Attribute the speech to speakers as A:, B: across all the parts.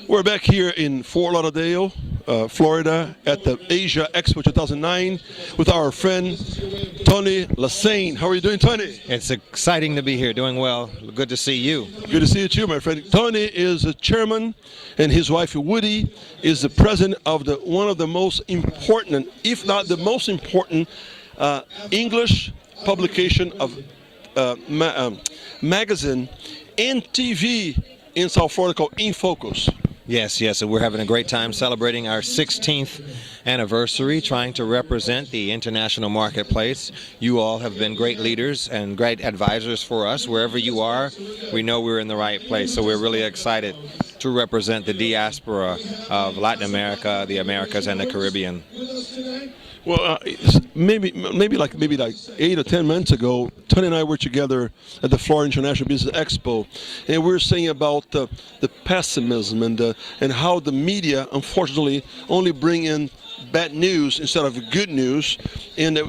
A: We're back here in Fort Lauderdale, Florida, at the Asia Expo 2009 with our friend Tonny Lessene. How are you doing, Tonny?
B: It's exciting to be here, doing well. Good to see you.
A: Good to see you too, my friend. Tonny is the chairman, and his wife Woody is the president of one of the most important, if not the most important, English publication of magazine and TV in South Florida called In Focus.
B: Yes, and we're having a great time celebrating our 16th anniversary, trying to represent the international marketplace. You all have been great leaders and great advisors for us. Wherever you are, we know we're in the right place. So we're really excited to represent the diaspora of Latin America, the Americas, and the Caribbean.
A: Well, maybe like 8 or 10 months ago, Tony and I were together at the Florida International Business Expo, and we were saying about the pessimism and how the media, unfortunately, only bring in bad news instead of good news, and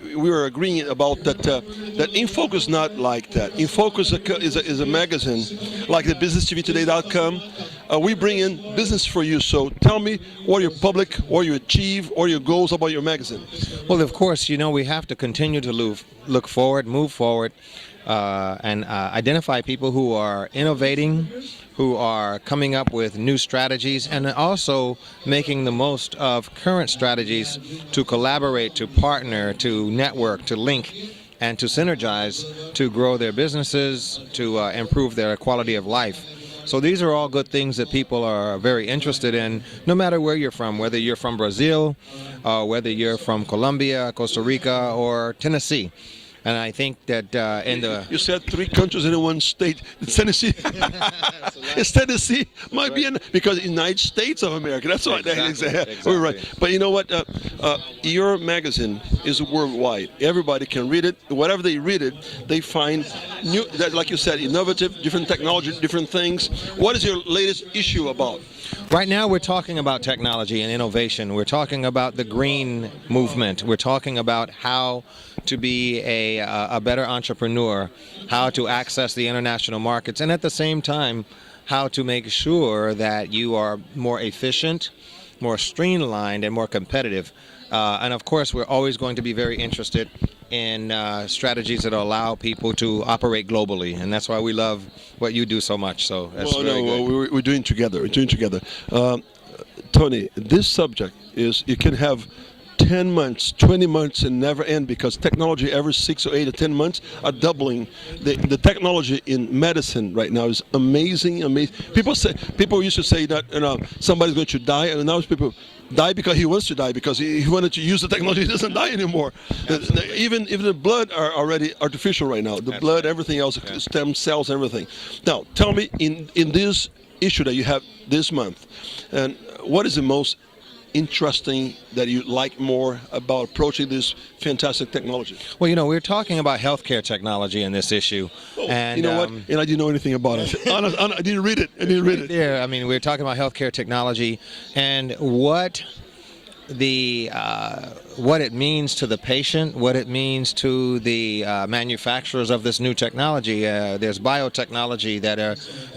A: we were agreeing about that. That In Focus is not like that. In Focus is a magazine like the BusinessTVToday.com. We bring in business for you. So tell me what your public, what you achieve, or your goals about your magazine.
B: Well, of course, we have to continue to look forward, move forward, and identify people who are innovating, who are coming up with new strategies, and also making the most of current strategies to collaborate, to partner, to network, to link, and to synergize to grow their businesses, to improve their quality of life. So these are all good things that people are very interested in, no matter where you're from, whether you're from Brazil, whether you're from Colombia, Costa Rica, or Tennessee. And I think that
A: You said 3 countries in one state. It's Tennessee. It's Tennessee. Might be because the United States of America. That's what
B: exactly.
A: We're right. But you know what? Your magazine is worldwide. Everybody can read it. Whatever they read it, they find new, like you said, innovative, different technology, different things. What is your latest issue about?
B: Right now we're talking about technology and innovation. We're talking about the green movement. We're talking about how to be a better entrepreneur, how to access the international markets, and at the same time, how to make sure that you are more efficient, more streamlined, and more competitive. And of course, we're always going to be very interested in strategies that allow people to operate globally, and that's why we love what you do so much. So that's good.
A: We're doing together. We're doing together. Tony, this subject is you can have 10 months, 20 months, and never end, because technology every 6 or 8 or 10 months are doubling. The technology in medicine right now is amazing. People used to say that somebody's going to die, and now people die because he wants to die, because he wanted to use the technology. He doesn't die anymore. Even the blood are already artificial right now. The blood, everything else, stem cells, everything. Now, tell me, in this issue that you have this month, and what is the most interesting that you like more about approaching this fantastic technology?
B: Well, we're talking about healthcare technology in this issue. And
A: you know what? And I didn't know anything about it. I didn't read it.
B: Yeah, I mean, we're talking about healthcare technology and what it means to the patient, what it means to the manufacturers of this new technology. There's biotechnology,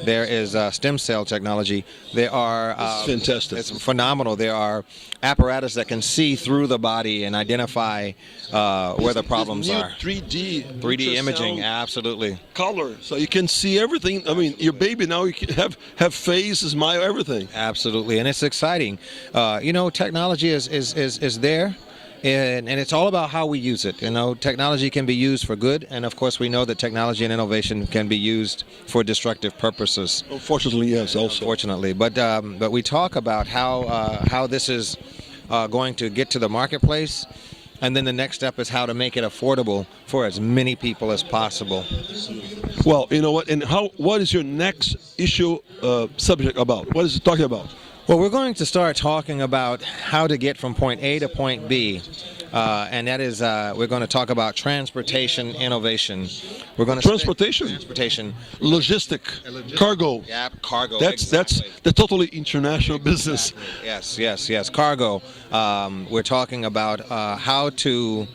B: there is stem cell technology. There are
A: fantastic.
B: It's phenomenal. There are apparatus that can see through the body and identify where the problems are. 3D imaging, absolutely.
A: Color, so you can see everything. I mean, your baby now, you can have face, smile, everything.
B: Absolutely, and it's exciting. Technology is there, and it's all about how we use it. Technology can be used for good, and of course we know that technology and innovation can be used for destructive purposes.
A: Unfortunately, yes, also.
B: Unfortunately, but we talk about how this is going to get to the marketplace, and then the next step is how to make it affordable for as many people as possible.
A: Well, you know what? And what is your next issue subject about? What is it talking about?
B: Well, we're going to start talking about how to get from point A to point B, and that is we're going to talk about transportation innovation. We're going to
A: transportation, logistic, cargo.
B: Yeah, cargo.
A: That's the totally international business.
B: Exactly. Yes. Cargo. We're talking about how to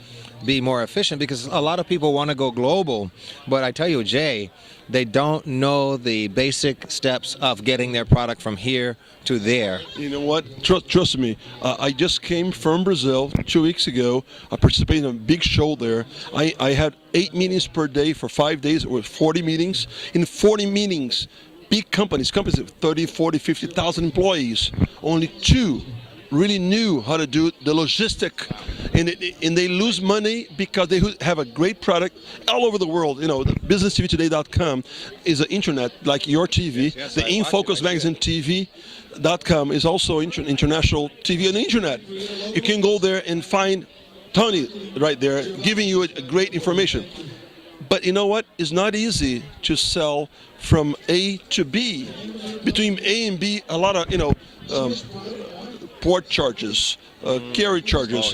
B: be more efficient, because a lot of people want to go global, but I tell you, Jay, they don't know the basic steps of getting their product from here to there.
A: You know what? Trust me. I just came from Brazil 2 weeks ago. I participated in a big show there. I had 8 meetings per day for 5 days, or 40 meetings. In 40 meetings, big companies with 30, 40, 50,000 employees, only 2 really knew how to do the logistic, and they lose money because they have a great product all over the world. You know, the businesstvtoday.com is an internet like your TV.
B: Yes,
A: the In Focus Magazine TV.com is also international TV on the internet. You can go there and find Tony right there giving you a great information. But you know what? It's not easy to sell from A to B. Between A and B, a lot of, port charges, carry charges,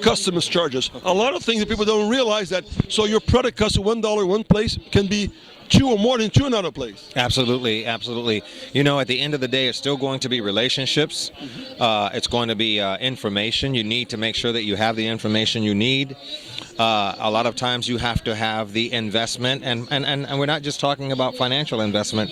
A: customs charges, a lot of things that people don't realize that. So your product costs $1 one place can be 2 or more than 2 another place.
B: Absolutely, absolutely. You know, at the end of the day, it's still going to be relationships. It's going to be information. You need to make sure that you have the information you need. A lot of times you have to have the investment, and we're not just talking about financial investment.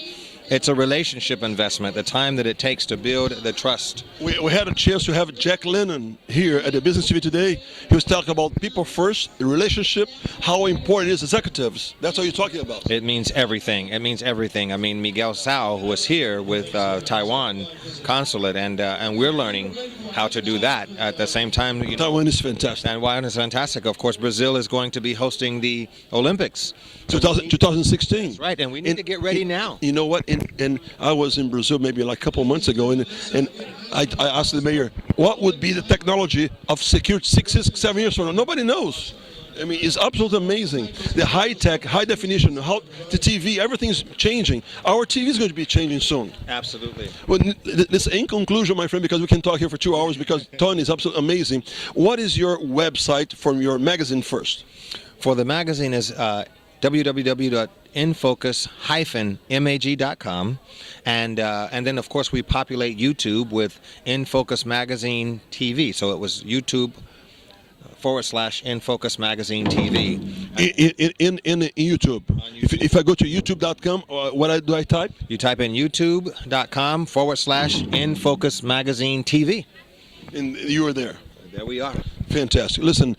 B: It's a relationship investment, the time that it takes to build the trust.
A: We had a chance to have Jack Lennon here at the Business TV today. He was talking about people first, the relationship, how important it is executives. That's what you're talking about.
B: It means everything. It means everything. I mean, Miguel Sao was here with Taiwan consulate, and we're learning how to do that at the same time.
A: Taiwan is fantastic.
B: Taiwan is fantastic. Of course, Brazil is going to be hosting the Olympics.
A: 2016.
B: That's right, and we need to get ready now.
A: You know what? And I was in Brazil maybe like a couple of months ago, and I asked the mayor, what would be the technology of security 7 years from now? Nobody knows. I mean, it's absolutely amazing. The high tech, high definition, how the TV, everything's changing. Our TV is going to be changing soon.
B: Absolutely.
A: Well, this in conclusion, my friend, because we can talk here for 2 hours, because Tony is absolutely amazing. What is your website from your magazine first?
B: For the magazine is www.infocus-mag.com, and then of course we populate YouTube with In Focus Magazine TV. So it was YouTube/In Focus Magazine TV.
A: In YouTube. If I go to youtube.com, what do I type?
B: You type in youtube.com/In Focus Magazine TV.
A: And you are there.
B: There we are.
A: Fantastic. Listen,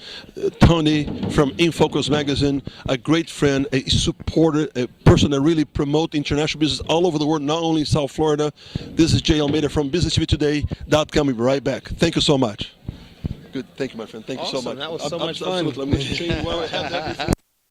A: Tony from In Focus Magazine, a great friend, a supporter, a person that really promotes international business all over the world, not only in South Florida. This is Jay Almeida from businesstvtoday.com. We'll be right back. Thank you so much. Good. Thank you, my friend. Thank you so much.
B: That was so much fun.
A: Absolutely. I'm going to change while I have everything.